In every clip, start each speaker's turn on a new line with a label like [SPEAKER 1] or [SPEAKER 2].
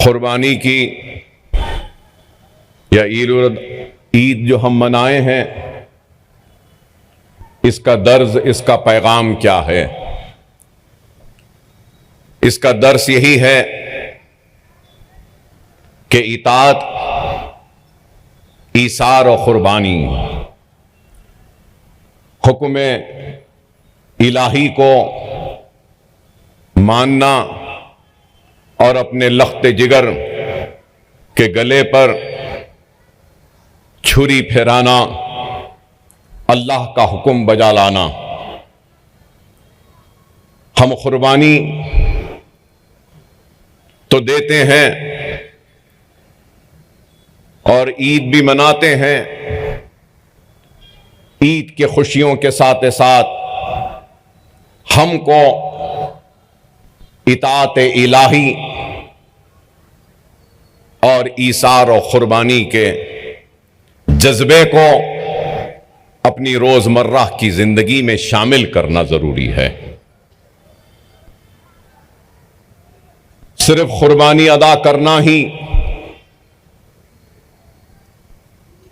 [SPEAKER 1] कुर्बानी की या ईद जो हम मनाए हैं, इसका दर्ज, इसका पैगाम क्या है? इसका दर्स यही है कि इताअत, ईसार और कुर्बानी, हुक्म इलाही को मानना और अपने लख्ते जिगर के गले पर छुरी फेराना, अल्लाह का हुक्म बजा लाना। हम कुर्बानी तो देते हैं और ईद भी मनाते हैं। ईद के खुशियों के साथ साथ हमको इताअत इलाही और ईसार और कुर्बानी के जज्बे को अपनी रोजमर्रा की जिंदगी में शामिल करना जरूरी है। सिर्फ कुर्बानी अदा करना ही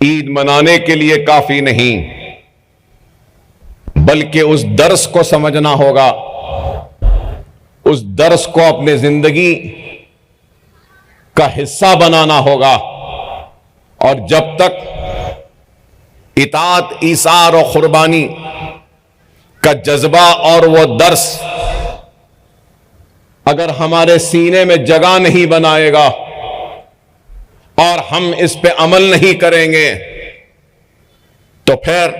[SPEAKER 1] ईद मनाने के लिए काफी नहीं, बल्कि उस दर्स को समझना होगा, उस दर्स को अपने जिंदगी का हिस्सा बनाना होगा। और जब तक इताअत, ईसार और कुर्बानी का जज्बा और वो दर्स अगर हमारे सीने में जगह नहीं बनाएगा और हम इस पे अमल नहीं करेंगे, तो फिर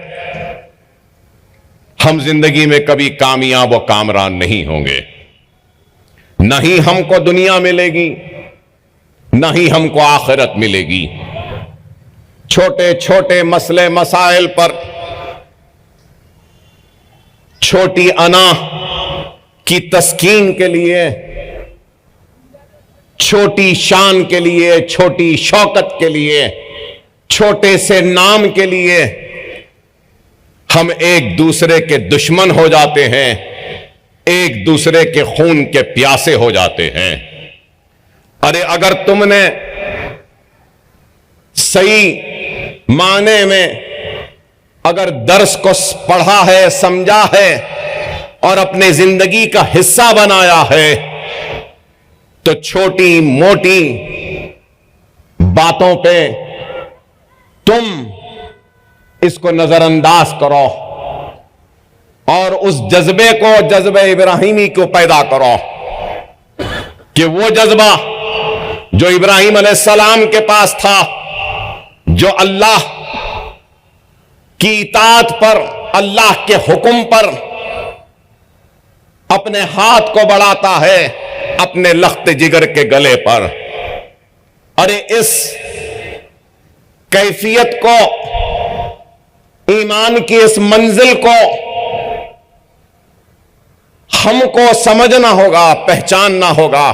[SPEAKER 1] हम जिंदगी में कभी कामयाब व कामरान नहीं होंगे। न ही हमको दुनिया मिलेगी, न ही हमको आखिरत मिलेगी। छोटे छोटे मसले मसाइल पर छोटी अना की तस्कीन के लिए, छोटी शान के लिए, छोटी शौकत के लिए, छोटे से नाम के लिए हम एक दूसरे के दुश्मन हो जाते हैं, एक दूसरे के खून के प्यासे हो जाते हैं। अरे अगर तुमने सही माने में अगर दर्स को पढ़ा है, समझा है और अपने जिंदगी का हिस्सा बनाया है, तो छोटी मोटी बातों पे तुम इसको नजरअंदाज करो और उस जज्बे को, जज्बे इब्राहिमी को पैदा करो कि वो जज्बा जो इब्राहिम अलैहिस्सलाम के पास था, जो अल्लाह की इताअत पर, अल्लाह के हुक्म पर अपने हाथ को बढ़ाता है, अपने लख्त जिगर के गले पर। अरे इस कैफियत को, ईमान की इस मंजिल को हमको समझना होगा, पहचानना होगा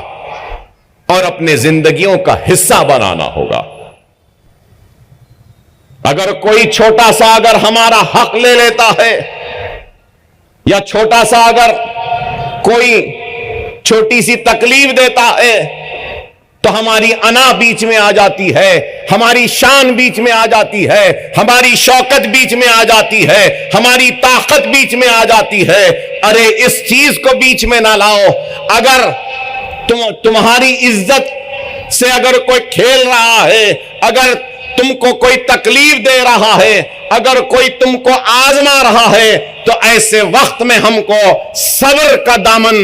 [SPEAKER 1] और अपने जिंदगियों का हिस्सा बनाना होगा। अगर कोई छोटा सा अगर हमारा हक ले लेता है, या छोटा सा अगर कोई छोटी सी तकलीफ देता है, तो हमारी अना बीच में आ जाती है, हमारी शान बीच में आ जाती है, हमारी शौकत बीच में आ जाती है, हमारी ताकत बीच में आ जाती है। अरे इस चीज को बीच में ना लाओ। अगर तुम्हारी इज्जत से अगर कोई खेल रहा है, अगर तुमको कोई तकलीफ दे रहा है, अगर कोई तुमको आजमा रहा है, तो ऐसे वक्त में हमको सब्र का दामन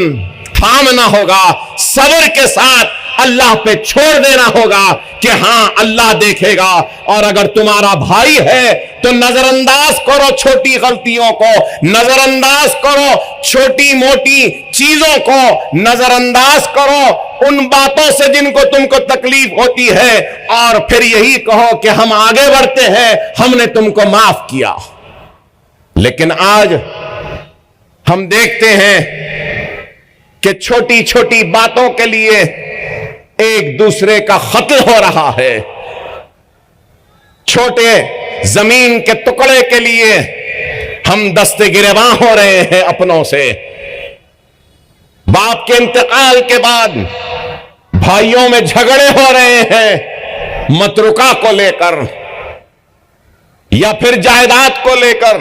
[SPEAKER 1] थामना होगा, सब्र के साथ अल्लाह पे छोड़ देना होगा कि हां अल्लाह देखेगा। और अगर तुम्हारा भाई है तो नजरअंदाज करो छोटी गलतियों को, नजरअंदाज करो छोटी मोटी चीजों को, नजरअंदाज करो उन बातों से जिनको तुमको तकलीफ होती है, और फिर यही कहो कि हम आगे बढ़ते हैं, हमने तुमको माफ किया। लेकिन आज हम देखते हैं कि छोटी छोटी बातों के लिए एक दूसरे का कत्ल हो रहा है, छोटे जमीन के टुकड़े के लिए हम दस्ते गिरेबान हो रहे हैं अपनों से। बाप के इंतकाल के बाद भाइयों में झगड़े हो रहे हैं मतरुका को लेकर या फिर जायदाद को लेकर,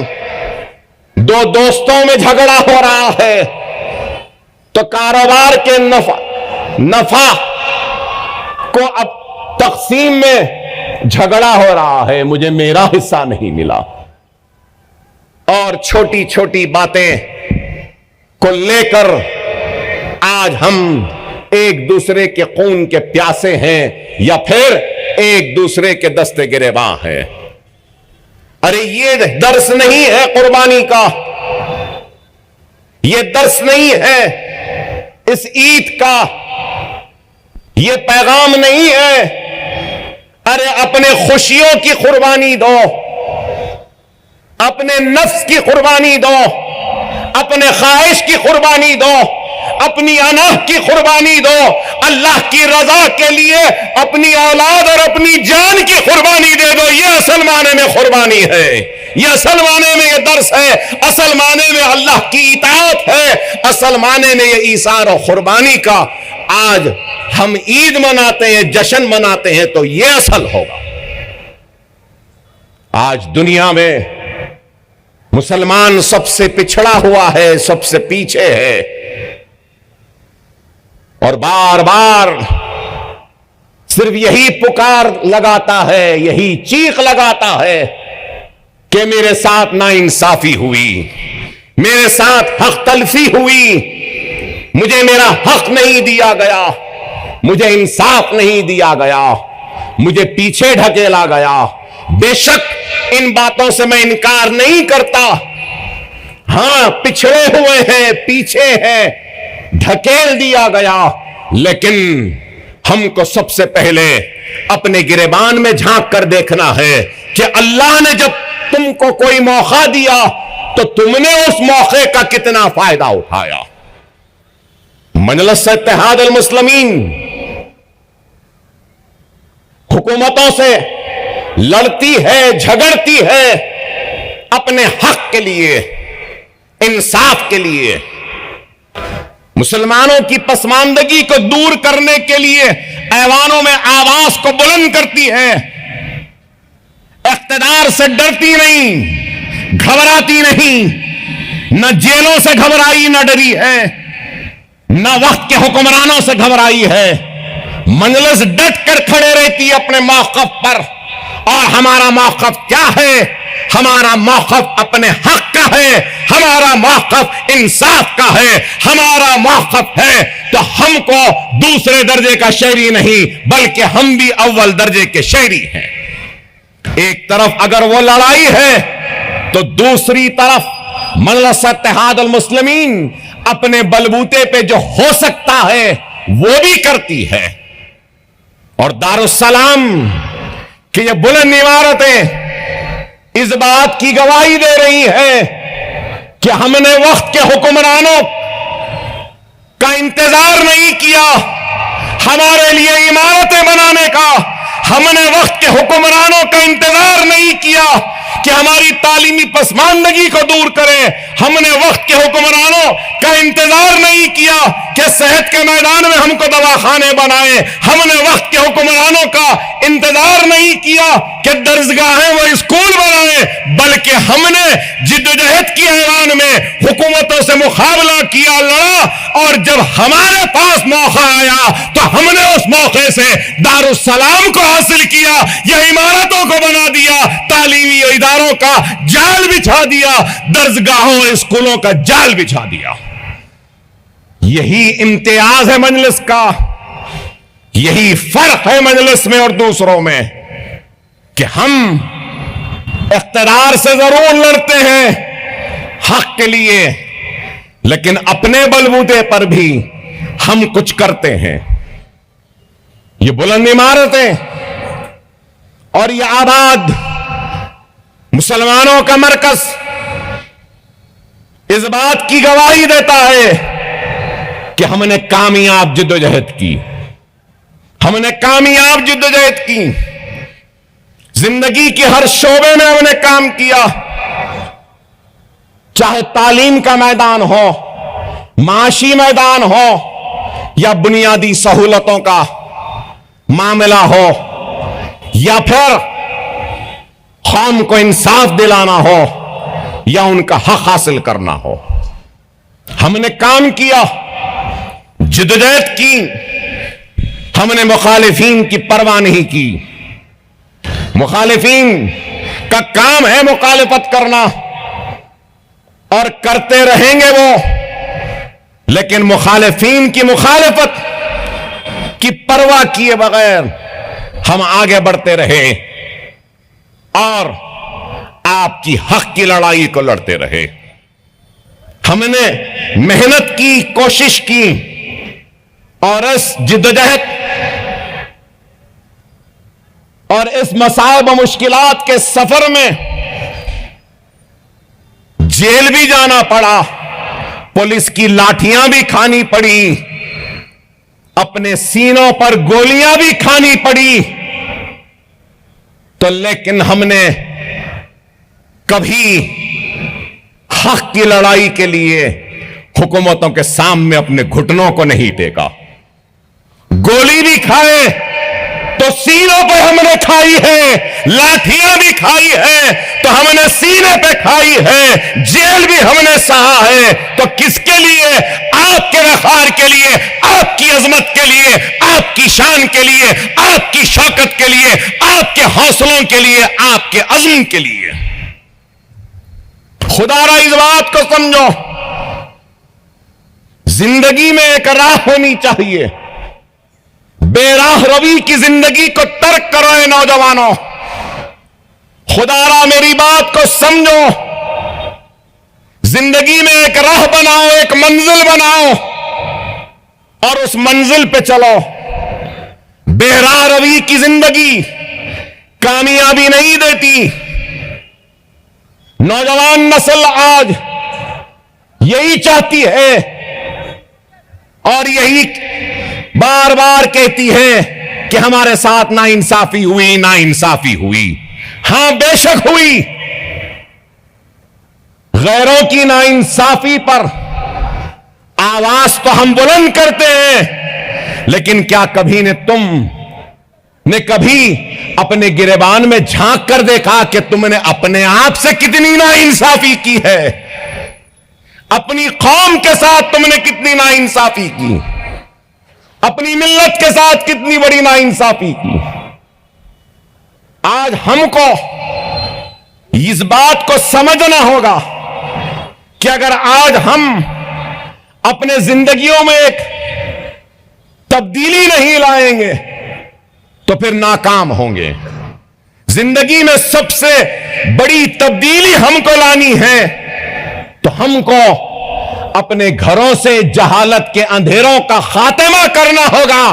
[SPEAKER 1] दो दोस्तों में झगड़ा हो रहा है तो कारोबार के नफा को अब तकसीम में झगड़ा हो रहा है, मुझे मेरा हिस्सा नहीं मिला। और छोटी छोटी बातें को लेकर आज हम एक दूसरे के खून के प्यासे हैं या फिर एक दूसरे के दस्ते गिरेबां हैं। अरे ये दर्स नहीं है कुर्बानी का, ये दर्स नहीं है इस ईद का, ये पैगाम नहीं है। अरे अपने खुशियों की कुर्बानी दो, अपने नफ्स की कुर्बानी दो, अपने ख्वाहिश की कुर्बानी दो, अपनी अनाह की कुर्बानी दो, अल्लाह की रजा के लिए अपनी औलाद और अपनी जान की कुर्बानी दे दो। यह असल माने में कुर्बानी है, यह असल माने में यह दर्स है, असल माने में अल्लाह की इताअत है, असल माने में यह ईसार और कुर्बानी का आज हम ईद मनाते हैं, जश्न मनाते हैं, तो यह असल होगा। आज दुनिया में मुसलमान सबसे पिछड़ा हुआ है, सबसे पीछे है और बार बार सिर्फ यही पुकार लगाता है, यही चीख लगाता है कि मेरे साथ नाइंसाफी हुई, मेरे साथ हक तलफी हुई, मुझे मेरा हक नहीं दिया गया, मुझे इंसाफ नहीं दिया गया, मुझे पीछे ढकेला गया। बेशक इन बातों से मैं इनकार नहीं करता, हां पिछड़े हुए हैं, पीछे हैं, ढकेल दिया गया, लेकिन हमको सबसे पहले अपने गिरेबान में झांक कर देखना है कि अल्लाह ने जब तुमको कोई मौका दिया तो तुमने उस मौके का कितना फायदा उठाया। मजलिस इत्तेहाद अल मुस्लिमीन हुकूमतों से लड़ती है, झगड़ती है अपने हक के लिए, इंसाफ के लिए, मुसलमानों की पसमानदगी को दूर करने के लिए ऐवानों में आवाज को बुलंद करती है, इख्तिदार से डरती नहीं, घबराती नहीं, न जेलों से घबराई न डरी है, न वक्त के हुक्मरानों से घबराई है। मजलिस डट कर खड़े रहती है अपने मौक़िफ़ पर। और हमारा मौक़िफ़ क्या है? हमारा मौक़िफ़ अपने हक का है, हमारा मौक़िफ़ इंसाफ का है, हमारा मौक़िफ़ है तो हमको दूसरे दर्जे का शहरी नहीं बल्कि हम भी अव्वल दर्जे के शहरी हैं। एक तरफ अगर वो लड़ाई है तो दूसरी तरफ मजलिस इत्तेहाद अल मुस्लिमीन अपने बलबूते पे जो हो सकता है वो भी करती है। और दारुस्सलाम कि ये बुलंद इमारतें इस बात की गवाही दे रही है कि हमने वक्त के हुक्मरानों का इंतजार नहीं किया हमारे लिए इमारतें बनाने का, हमने वक्त के हुक्मरानों का इंतजार नहीं किया कि हमारी तालीमी पसमानदगी को दूर करें, हमने वक्त के हुक्मरानों का इंतजार नहीं किया कि सेहत के मैदान में हमको दवाखाने बनाए, हमने वक्त के हुक्मरानों का इंतजार नहीं किया कि दर्जगाहें वो स्कूल बनाए, बल्कि हमने जिद्दोजहद की ऐवान में हुकूमतों से मुकाबला किया, लड़ा और जब हमारे पास मौका आया तो हमने उस मौके से दारुस्सलाम को हासिल किया, यह इमारतों को बना दिया, तालीमी इदारों का जाल बिछा दिया, दर्जगाहों स्कूलों का जाल बिछा दिया। यही इम्तियाज है मजलिस का, यही फर्क है मजलिस में और दूसरों में कि हम इख्तिदार से जरूर लड़ते हैं हक के लिए, लेकिन अपने बलबूते पर भी हम कुछ करते हैं। ये बुलंद इमारतें और ये आबाद मुसलमानों का मरकज इस बात की गवाही देता है कि हमने कामयाब जिद्दोजहद की, हमने कामयाब जिद्दोजहद की, जिंदगी के हर शोबे में हमने काम किया, चाहे तालीम का मैदान हो, माशी मैदान हो या बुनियादी सहूलतों का मामला हो, या फिर कौम को इंसाफ दिलाना हो, या उनका हक हासिल करना हो, हमने काम किया, जिद्दोजहद की। हमने मुखालिफीन की परवाह नहीं की। मुखालिफीन का काम है मुखालिफत करना, और करते रहेंगे वो, लेकिन मुखालिफीन की मुखालिफत की परवाह किए बगैर हम आगे बढ़ते रहे और आपकी हक की लड़ाई को लड़ते रहे। हमने मेहनत की, कोशिश की, और इस जिद्दोजहद और इस मसाइब व मुश्किलात के सफर में जेल भी जाना पड़ा, पुलिस की लाठियां भी खानी पड़ी, अपने सीनों पर गोलियां भी खानी पड़ी, तो लेकिन हमने कभी हक की लड़ाई के लिए हुकूमतों के सामने अपने घुटनों को नहीं टेका। गोली भी खाए तो सीनों पे हमने खाई है, लाठियां भी खाई है तो हमने सीने पे खाई है, जेल भी हमने सहा है। तो किसके लिए? आपके वखार के लिए, आपकी अजमत के लिए, आपकी शान के लिए, आपकी शौकत के लिए, आपके हौसलों के लिए, आपके अज़्म के लिए। खुदारा इस बात को समझो, जिंदगी में एक राह होनी चाहिए। बेराह रवि की जिंदगी को तर्क करो ए नौजवानों। खुदारा मेरी बात को समझो, जिंदगी में एक राह बनाओ, एक मंजिल बनाओ और उस मंजिल पे चलो। बेराह रवि की जिंदगी कामयाबी नहीं देती। नौजवान नस्ल आज यही चाहती है और यही बार बार कहती है कि हमारे साथ नाइंसाफी हुई, नाइंसाफी हुई। हां बेशक हुई, गैरों की नाइंसाफी पर आवाज तो हम बुलंद करते हैं, लेकिन क्या कभी तुमने कभी अपने गिरेबान में झांक कर देखा कि तुमने अपने आप से कितनी नाइंसाफी की है? अपनी कौम के साथ तुमने कितनी नाइंसाफी की? अपनी मिल्लत के साथ कितनी बड़ी नाइंसाफी की? आज हमको इस बात को समझना होगा कि अगर आज हम अपने जिंदगियों में एक तब्दीली नहीं लाएंगे तो फिर नाकाम होंगे। जिंदगी में सबसे बड़ी तब्दीली हमको लानी है तो हमको अपने घरों से जहालत के अंधेरों का खात्मा करना होगा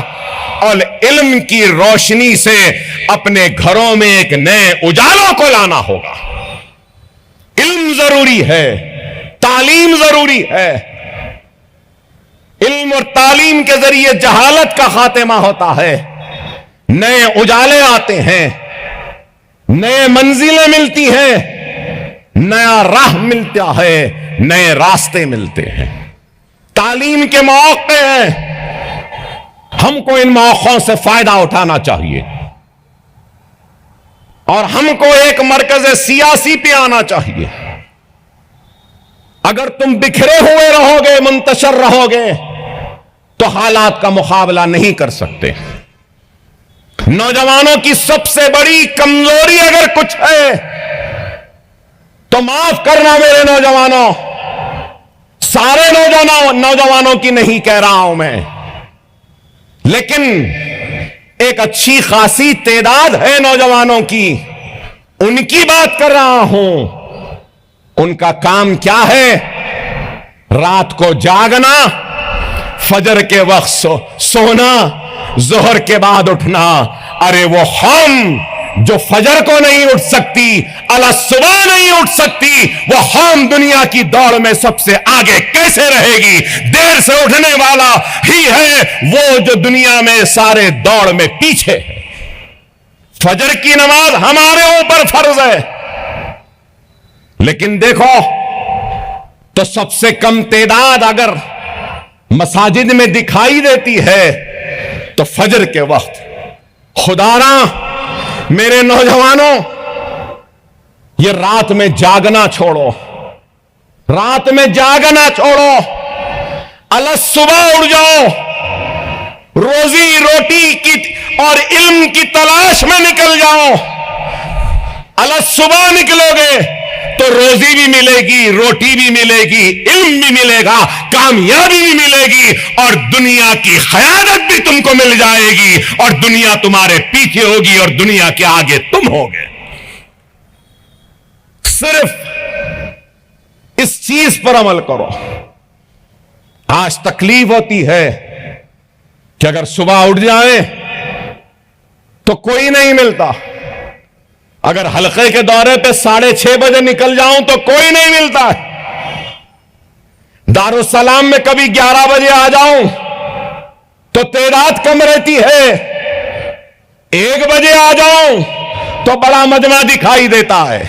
[SPEAKER 1] और इल्म की रोशनी से अपने घरों में एक नए उजालों को लाना होगा। इल्म जरूरी है, तालीम जरूरी है। इल्म और तालीम के जरिए जहालत का खात्मा होता है, नए उजाले आते हैं, नए मंजिलें मिलती हैं, नया राह मिलता है, नए रास्ते मिलते हैं। तालीम के मौके हैं, हमको इन मौकों से फायदा उठाना चाहिए और हमको एक मरकज सियासी पे आना चाहिए। अगर तुम बिखरे हुए रहोगे, मुंतशर रहोगे तो हालात का मुकाबला नहीं कर सकते। नौजवानों की सबसे बड़ी कमजोरी अगर कुछ है तो माफ करना मेरे नौजवानों, सारे नौजवानों की नहीं कह रहा हूं मैं, लेकिन एक अच्छी खासी तादाद है नौजवानों की, उनकी बात कर रहा हूं। उनका काम क्या है? रात को जागना, फजर के वक्त सोना, जोहर के बाद उठना। अरे वो हम जो फजर को नहीं उठ सकती, अला सुबह नहीं उठ सकती, वो हम दुनिया की दौड़ में सबसे आगे कैसे रहेगी? देर से उठने वाला ही है वो जो दुनिया में सारे दौड़ में पीछे है। फजर की नमाज हमारे ऊपर फर्ज है, लेकिन देखो तो सबसे कम तादाद अगर मसाजिद में दिखाई देती है तो फजर के वक्त। खुदारा मेरे नौजवानों, ये रात में जागना छोड़ो, रात में जागना छोड़ो, अलग सुबह उठ जाओ, रोजी रोटी की और इल्म की तलाश में निकल जाओ। अलग सुबह निकलोगे तो रोजी भी मिलेगी, रोटी भी मिलेगी, इल्म भी मिलेगा, कामयाबी भी मिलेगी और दुनिया की क़यादत भी तुमको मिल जाएगी और दुनिया तुम्हारे पीछे होगी और दुनिया के आगे तुम होगे। सिर्फ इस चीज पर अमल करो। आज तकलीफ होती है कि अगर सुबह उठ जाए तो कोई नहीं मिलता, अगर हल्के के दौरे पे 6:30 बजे निकल जाऊं तो कोई नहीं मिलता है, दारुस्सलाम में कभी 11 बजे आ जाऊं तो तादाद कम रहती है, 1 बजे आ जाऊं तो बड़ा मजमा दिखाई देता है।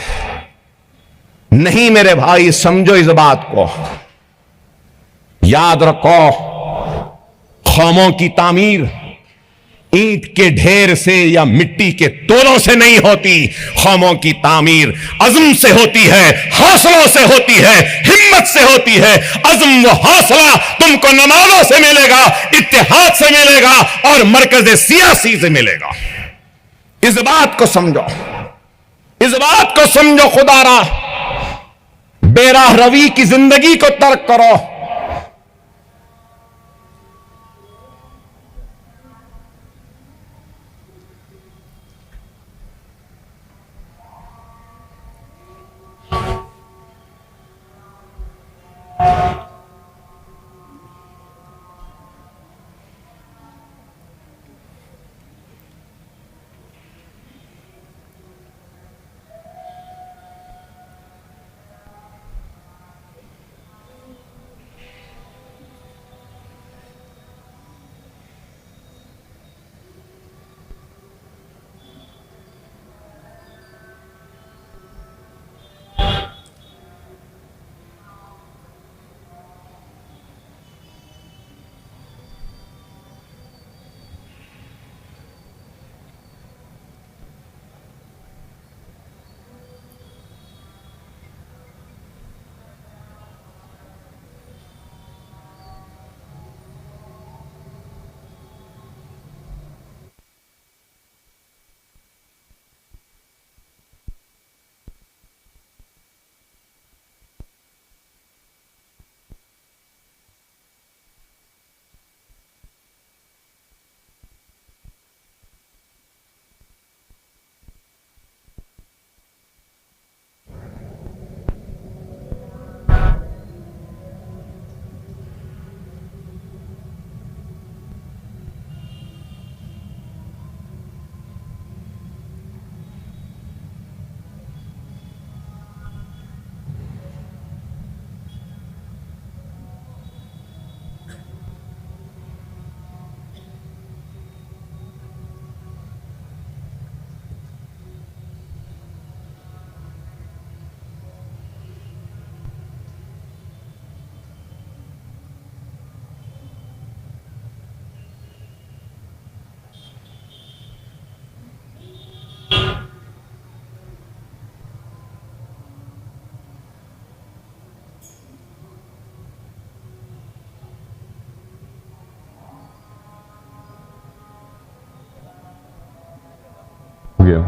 [SPEAKER 1] नहीं मेरे भाई, समझो इस बात को, याद रखो, ख़ौमों की तामीर ईंट के ढेर से या मिट्टी के तोलों से नहीं होती। ख़ौमों की तामीर अज़्म से होती है, हौसलों से होती है, हिम्मत से होती है। अज़्म व हौसला तुमको नमाज़ों से मिलेगा, इत्तेहाद से मिलेगा और मरकज़ सियासी से मिलेगा। इस बात को समझो, इस बात को समझो। खुदारा बेराह रवी की जिंदगी को तर्क करो।
[SPEAKER 2] गया।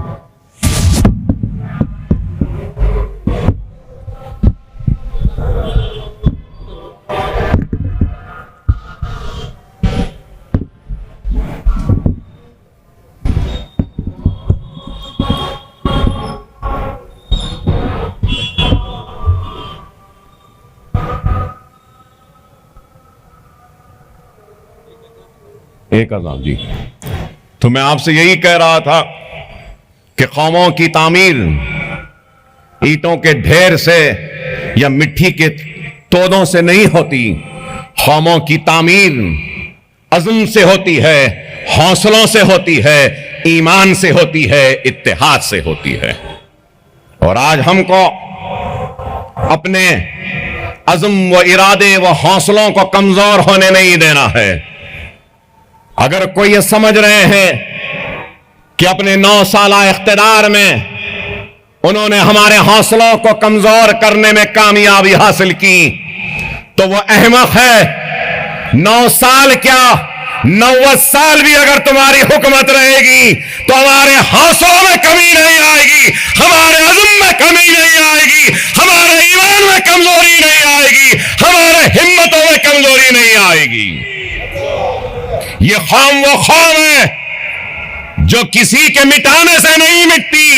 [SPEAKER 1] एक अज़ान जी। तो मैं आपसे यही कह रहा था कि कौमों की तामीर ईंटों के ढेर से या मिट्टी के तोदों से नहीं होती। कौमों की तामीर अज़्म से होती है, हौसलों से होती है, ईमान से होती है, इत्तेहाद से होती है। और आज हमको अपने अज़्म व इरादे व हौसलों को कमजोर होने नहीं देना है। अगर कोई ये समझ रहे हैं कि अपने 9 साल इख्तिदार में उन्होंने हमारे हौसलों को कमजोर करने में कामयाबी हासिल की, तो वो अहमक है। 9 साल क्या, 90 साल भी अगर तुम्हारी हुकूमत रहेगी तो हमारे हौसलों में कमी नहीं आएगी, हमारे अज़्म में कमी नहीं आएगी, हमारे ईमान में कमजोरी नहीं आएगी, हमारे हिम्मतों में कमजोरी नहीं आएगी। ये कौम वो कौम है जो किसी के मिटाने से नहीं मिटती।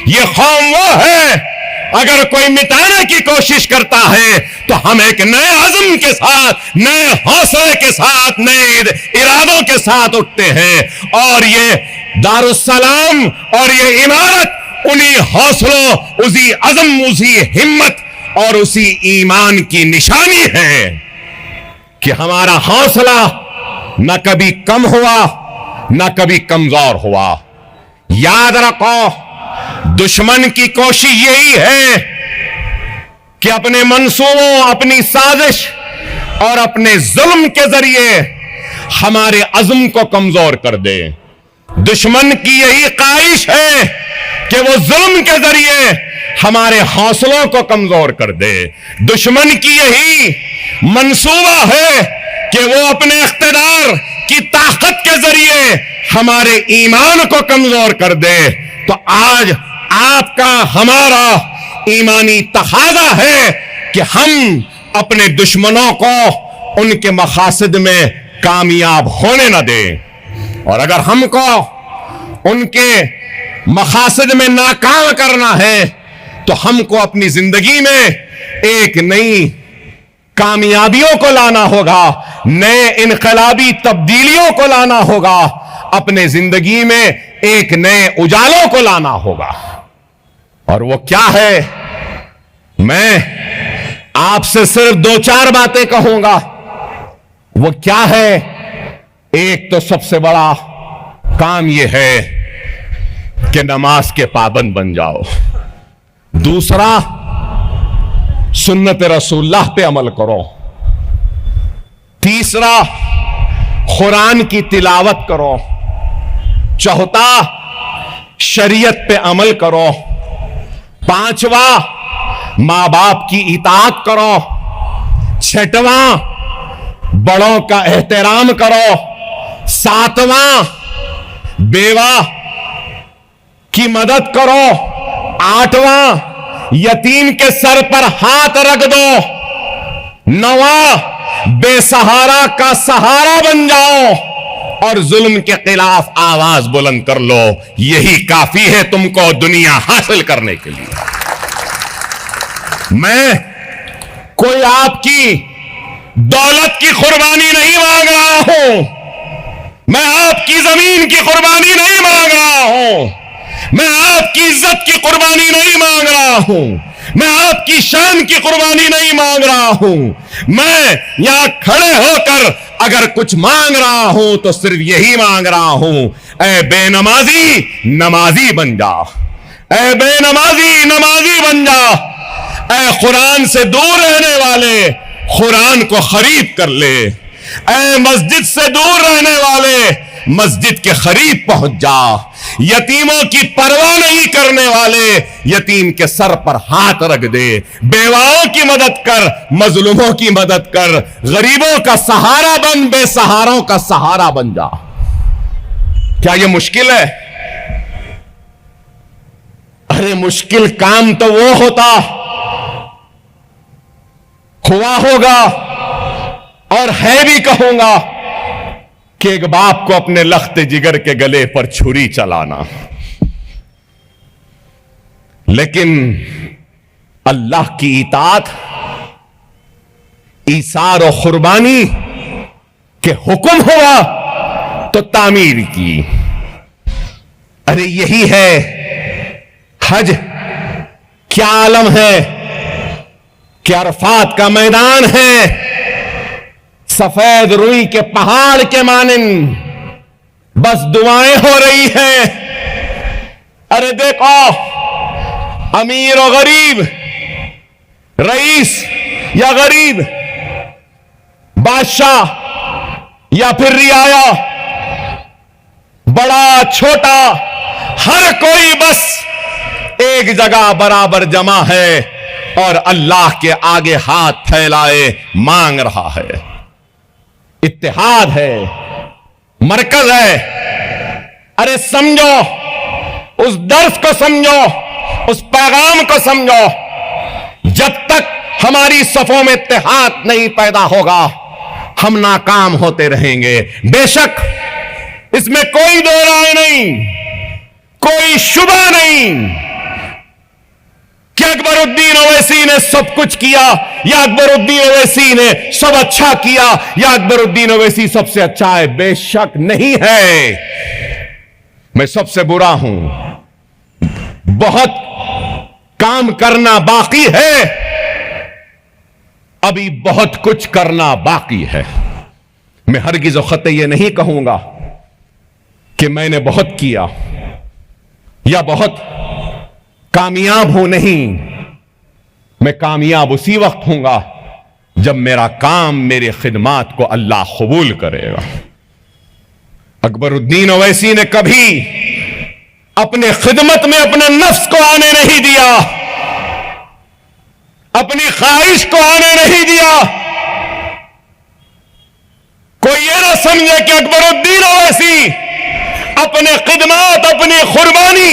[SPEAKER 1] ये कौम वो है अगर कोई मिटाने की कोशिश करता है तो हम एक नए अज़्म के साथ, नए हौसले के साथ, नए इरादों के साथ उठते हैं। और ये दारुस्सलाम और ये इमारत उन्हीं हौसलों, उसी अज़्म, उसी हिम्मत और उसी ईमान की निशानी है कि हमारा हौसला न कभी कम हुआ न कभी कमजोर हुआ। याद रखो, दुश्मन की कोशिश यही है कि अपने मंसूबों, अपनी साजिश और अपने जुल्म के जरिए हमारे अज़्म को कमजोर कर दे। दुश्मन की यही ख्वाहिश है कि वो जुल्म के जरिए हमारे हौसलों को कमजोर कर दे। दुश्मन की यही मंसूबा है कि वो अपने इख्तिदार की ताकत के जरिए हमारे ईमान को कमजोर कर दे। तो आज आपका, हमारा ईमानी तकाज़ा है कि हम अपने दुश्मनों को उनके मकासद में कामयाब होने न दें। और अगर हमको उनके मकासद में नाकाम करना है तो हमको अपनी जिंदगी में एक नई कामयाबियों को लाना होगा, नए इनकलाबी तब्दीलियों को लाना होगा, अपने जिंदगी में एक नए उजालों को लाना होगा। और वो क्या है, मैं आपसे सिर्फ 2-4 बातें कहूंगा। वो क्या है? एक तो सबसे बड़ा काम यह है कि नमाज के पाबंद बन जाओ। दूसरा, सुन्नत रसूलुल्लाह पे अमल करो। तीसरा, कुरान की तिलावत करो। चौथा, शरीयत पे अमल करो। पांचवा, मां बाप की इताअत करो। छठवां, बड़ों का एहतराम करो। सातवां, बेवा की मदद करो। आठवां, यतीम के सर पर हाथ रख दो। नौवां, बेसहारा का सहारा बन जाओ और जुल्म के खिलाफ आवाज बुलंद कर लो। यही काफी है तुमको दुनिया हासिल करने के लिए। मैं कोई आपकी दौलत की कुर्बानी नहीं मांग रहा हूं, मैं आपकी जमीन की कुर्बानी नहीं मांग रहा हूं, मैं आपकी इज्जत की कुर्बानी नहीं मांग रहा हूं, मैं आपकी शान की कुर्बानी नहीं मांग रहा हूं। मैं यहां खड़े होकर अगर कुछ मांग रहा हूं तो सिर्फ यही मांग रहा हूं, ऐ बेनमाजी नमाजी बन जा, ऐ बेनमाजी नमाजी बन जा, ऐ कुरान से दूर रहने वाले कुरान को खरीद कर ले, ऐ मस्जिद से दूर रहने वाले मस्जिद के करीब पहुंच जा, यतीमों की परवाह नहीं करने वाले यतीम के सर पर हाथ रख दे, बेवाओं की मदद कर, मजलूमों की मदद कर, गरीबों का सहारा बन, बेसहारों का सहारा बन जा। क्या यह मुश्किल है? अरे मुश्किल काम तो वो होता हुआ होगा और है भी कहूंगा कि एक बाप को अपने लख्ते जिगर के गले पर छुरी चलाना। लेकिन अल्लाह की इताअत, ईसार और कुर्बानी के हुक्म हुआ तो तामीर की। अरे यही है हज। क्या आलम है कि अरफात का मैदान है, सफेद रुई के पहाड़ के मानिंद बस दुआएं हो रही हैं। अरे देखो, अमीर और गरीब, रईस या गरीब, बादशाह या फिर रियाया, बड़ा छोटा, हर कोई बस एक जगह बराबर जमा है और अल्लाह के आगे हाथ फैलाए मांग रहा है। इत्तेहाद है, मरकज है। अरे समझो, उस दर्स को समझो, उस पैगाम को समझो। जब तक हमारी सफों में इत्तेहाद नहीं पैदा होगा, हम नाकाम होते रहेंगे। बेशक इसमें कोई दो राय नहीं, कोई शुबा नहीं कि अकबरुद्दीन ओवैसी ने सब कुछ किया या अकबरुद्दीन ओवैसी ने सब अच्छा किया या अकबरुद्दीन ओवैसी सबसे अच्छा है। बेशक नहीं है, मैं सबसे बुरा हूं। बहुत काम करना बाकी है, अभी बहुत कुछ करना बाकी है। मैं हरगिज़ ख़त्ते यह नहीं कहूंगा कि मैंने बहुत किया या बहुत कामयाब हूं। नहीं, मैं कामयाब उसी वक्त हूंगा जब मेरा काम, मेरे खिदमात को अल्लाह कबूल करेगा। अकबरुद्दीन ओवैसी ने कभी अपने खिदमत में अपने नफ्स को आने नहीं दिया, अपनी ख्वाहिश को आने नहीं दिया। कोई ये ना समझे कि अकबरुद्दीन ओवैसी अपने खिदमत, अपनी कुर्बानी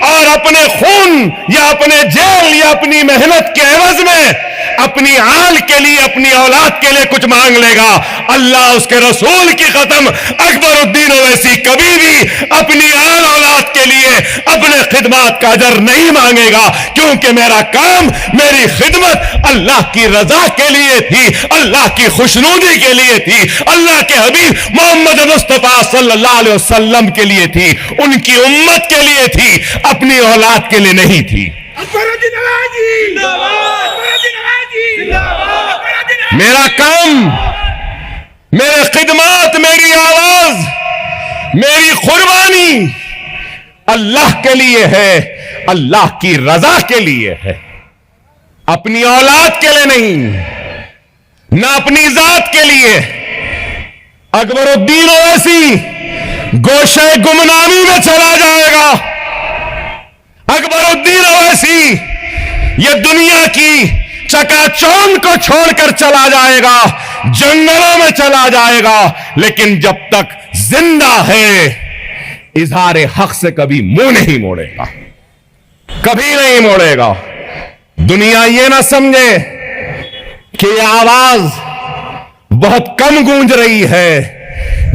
[SPEAKER 1] और अपने खून या अपने जेल या अपनी मेहनत के एवज में अपनी आल के लिए, अपनी औलाद के लिए कुछ मांग लेगा। अल्लाह उसके रसूल की कसम, अकबरुद्दीन ओवैसी कभी भी अपनी आल औलाद के लिए अपने खिदमत का अजर नहीं मांगेगा, क्योंकि मेरा काम, मेरी खिदमत अल्लाह की रजा के लिए थी, अल्लाह की खुशनूदी के लिए थी, अल्लाह के हबीब मोहम्मद मुस्तफा सल्लल्लाहु अलैहि वसल्लम के लिए थी, उनकी उम्मत के लिए थी, अपनी औलाद के लिए नहीं थी। मेरा काम, मेरे खिदमत, मेरी आवाज, मेरी कुर्बानी अल्लाह के लिए है, अल्लाह की रजा के लिए है, अपनी औलाद के लिए नहीं, ना अपनी जात के लिए। अकबरुद्दीन ओवैसी गोशे गुमनामी में चला जाएगा। अकबरुद्दीन ओवैसी ये दुनिया की चकाचौंध को छोड़कर चला जाएगा, जंगलों में चला जाएगा, लेकिन जब तक जिंदा है इजहार हक से कभी मुंह नहीं मोड़ेगा, कभी नहीं मोड़ेगा। दुनिया ये ना समझे कि यह आवाज बहुत कम गूंज रही है।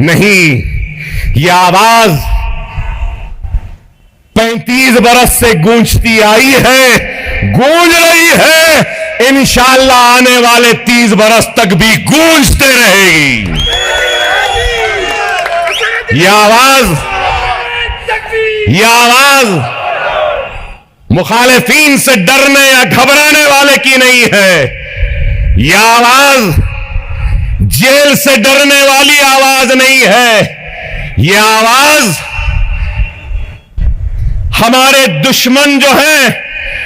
[SPEAKER 1] नहीं, यह आवाज 35 बरस से गूंजती आई है, गूंज रही है, इंशाअल्लाह आने वाले 30 बरस तक भी गूंजते रहेगी। यह आवाज मुखालिफीन से डरने या घबराने वाले की नहीं है। यह आवाज जेल से डरने वाली आवाज नहीं है। यह आवाज हमारे दुश्मन जो हैं,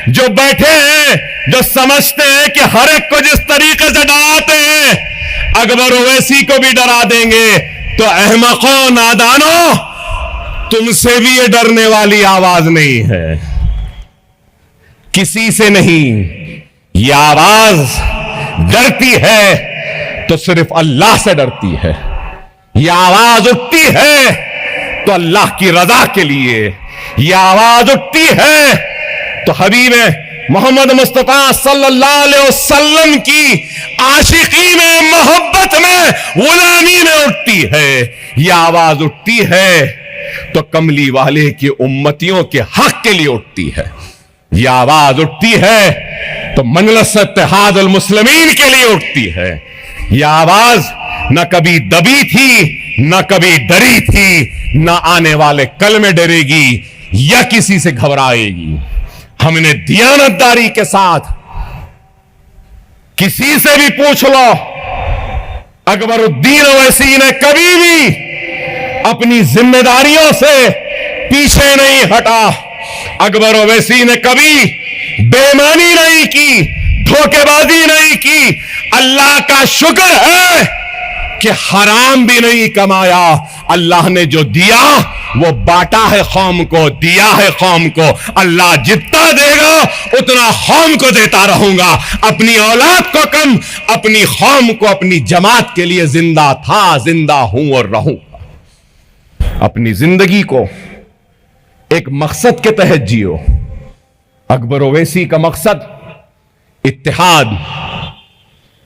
[SPEAKER 1] जो बैठे हैं, जो समझते हैं कि हर एक को जिस तरीके से डराते हैं अकबर ओवैसी को भी डरा देंगे, तो अहमकों, नादानों, तुमसे भी ये डरने वाली आवाज नहीं है, किसी से नहीं। यह आवाज डरती है तो सिर्फ अल्लाह से डरती है। यह आवाज उठती है तो अल्लाह की रजा के लिए। यह आवाज उठती है तो हबीब मोहम्मद मुस्तफा सल्लल्लाहु अलैहि वसल्लम की आशिकी में, मोहब्बत में, गुलामी में उठती है। यह आवाज उठती है तो कमली वाले की उम्मतियों के हक के लिए उठती है। यह आवाज उठती है तो मजलिस इत्तेहादुल मुस्लिमीन के लिए उठती है। यह आवाज न कभी दबी थी, न कभी डरी थी, न आने वाले कल में डरेगी या किसी से घबराएगी। हमने दियानतदारी के साथ, किसी से भी पूछ लो, अकबरुद्दीन ओवैसी ने कभी भी अपनी जिम्मेदारियों से पीछे नहीं हटा। अकबर ओवैसी ने कभी बेईमानी नहीं की, धोखेबाजी नहीं की। अल्लाह का शुक्र है कि हराम भी नहीं कमाया। अल्लाह ने जो दिया वो बांटा है कौम को, दिया है कौम को। अल्लाह जितना देगा उतना कौम को देता रहूंगा। अपनी औलाद को कम, अपनी कौम को, अपनी जमात के लिए जिंदा था, जिंदा हूं और रहूंगा। अपनी जिंदगी को एक मकसद के तहत जियो। अकबर ओवैसी का मकसद इत्तेहाद,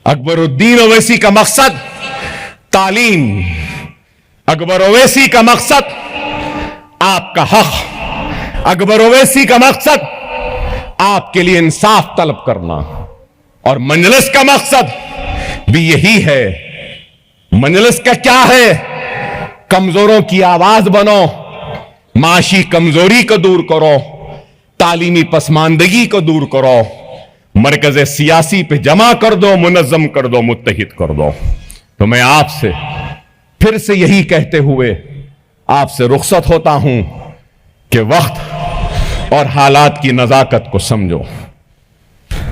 [SPEAKER 1] अकबरुद्दीन ओवैसी का मकसद तालीम, अकबर ओवैसी का मकसद आपका हक, अकबर ओवैसी का मकसद आपके लिए इंसाफ तलब करना। और मजलिस का मकसद भी यही है। मजलिस का क्या है? कमजोरों की आवाज बनो, माशी कमजोरी को दूर करो, तालीमी पसमानदगी को दूर करो, मरकज सियासी पे जमा कर दो, मुनज़्ज़म कर दो, मुत्तहिद कर दो। तो मैं आपसे फिर से यही कहते हुए आपसे रुखसत होता हूं कि वक्त और हालात की नजाकत को समझो।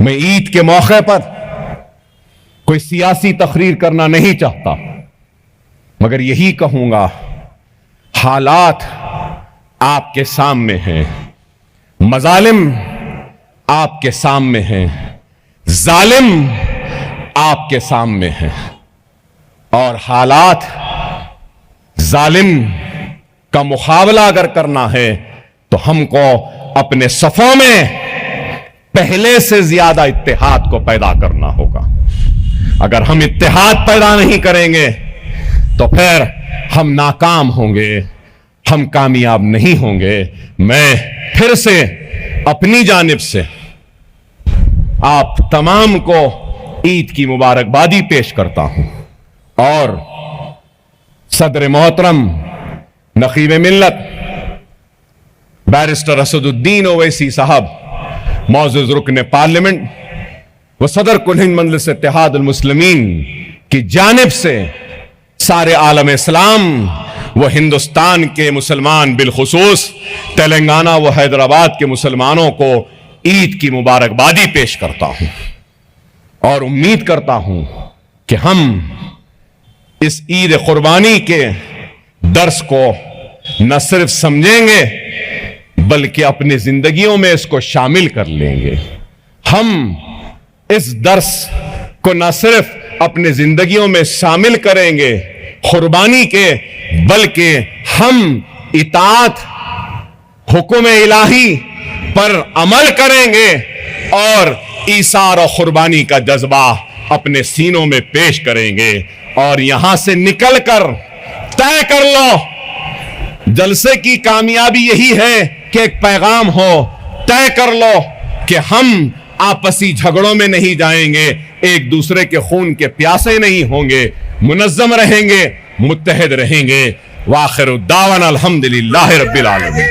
[SPEAKER 1] मैं ईद के मौके पर कोई सियासी तकरीर करना नहीं चाहता, मगर यही कहूंगा, हालात आपके सामने हैं, मजालिम आपके सामने हैं, जालिम आपके सामने हैं। और हालात जालिम का मुकाबला अगर करना है तो हमको अपने सफों में पहले से ज्यादा इत्तेहाद को पैदा करना होगा। अगर हम इत्तेहाद पैदा नहीं करेंगे तो फिर हम नाकाम होंगे, हम कामयाब नहीं होंगे। मैं फिर से अपनी जानिब से आप तमाम को ईद की मुबारकबादी पेश करता हूं और सदर मोहतरम नकीब मिल्लत बैरिस्टर असदुद्दीन ओवैसी साहब, मौजूद रुकन पार्लियामेंट व सदर कुल हिंद मजलिस इत्तेहादुल मुस्लिमीन की जानिब से सारे आलम इस्लाम व हिंदुस्तान के मुसलमान, बिलखुसूस तेलंगाना व हैदराबाद के मुसलमानों को ईद की मुबारकबादी पेश करता हूं और उम्मीद करता हूं कि हम इस ईद कुर्बानी के दर्स को न सिर्फ समझेंगे बल्कि अपनी जिंदगियों में इसको शामिल कर लेंगे। हम इस दर्स को न सिर्फ अपनी जिंदगियों में शामिल करेंगे कुर्बानी के, बल्कि हम इताअत हुक्म इलाही पर अमल करेंगे और ईसार और कुर्बानी का जज्बा अपने सीनों में पेश करेंगे। और यहां से निकलकर तय कर लो, जलसे की कामयाबी यही है कि एक पैगाम हो, तय कर लो कि हम आपसी झगड़ों में नहीं जाएंगे, एक दूसरे के खून के प्यासे नहीं होंगे, मुनज़्ज़म रहेंगे, मुत्तहिद रहेंगे। वाखिर दावाना अल्हम्दुलिल्लाहि रब्बिल आलमीन।